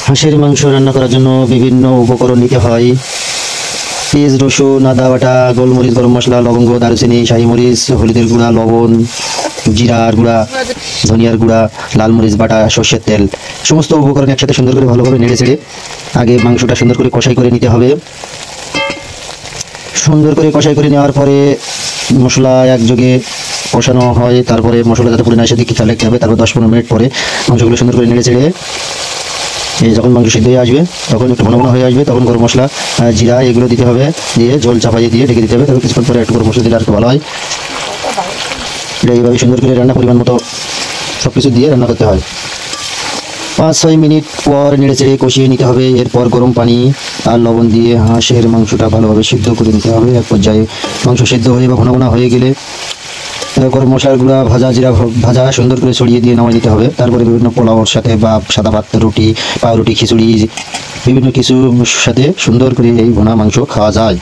হাঁসের মাংস রান্না করার জন্য বিভিন্ন উপকরণ নিতে হয়। পেঁয়াজ, রসুন, আদা বাটা, গোলমরিচ, গরম মশলা, লবঙ্গ, দারুচিনি, শাহি মরিচ, হলুদের গুঁড়া, লবণ, জিরার গুঁড়া, ধনিয়ার গুঁড়া, লাল মরিচ বাটা, সর্ষের তেল, সমস্ত উপকরণ একসাথে সুন্দর করে ভালোভাবে নেড়ে চেড়ে আগে মাংসটা সুন্দর করে কষাই করে নিতে হবে। সুন্দর করে কষাই করে নেওয়ার পরে মশলা একযোগে কষানো হয়। তারপরে মশলা যাতে পুরো না এসে দিকে খেয়াল রাখতে হবে। তারপর 10-15 মিনিট পরে মাংসগুলো সুন্দর করে নেড়ে চেড়ে যখন মাংস সিদ্ধ হয়ে আসবে, তখন একটু ঘন ঘন হয়ে আসবে, তখন গরম মশলা, জিরা এগুলো দিতে হবে। দিয়ে ঝোল চাপাইয়ে দিয়ে ঢেকে দিতে হবে। তারপর কিছুক্ষণ পরে একটু গরম মশলা দিলে আর একটু ভালো হয়। এটা এইভাবে সুন্দর করে রান্না পরিমাণ মতো সব কিছু দিয়ে রান্না করতে হয়। 5-6 মিনিট পর নেড়ে চেড়ে কষিয়ে নিতে হবে। এরপর গরম পানি আর লবণ দিয়ে হাঁসের মাংসটা ভালোভাবে সিদ্ধ করে নিতে হবে। এক পর্যায়ে মাংস সিদ্ধ হয়ে বা ঘন ঘন হয়ে গেলে গরম মশলার গুঁড়া, ভাজা জিরা ভাজা সুন্দর করে ছড়িয়ে দিয়ে নামিয়ে দিতে হবে। তারপরে বিভিন্ন পোলাওর সাথে বা সাদা ভাত, রুটি, পাউরুটি, খিচুড়ি, বিভিন্ন কিছুর সাথে সুন্দর করে এই ভুনা মাংস খাওয়া যায়।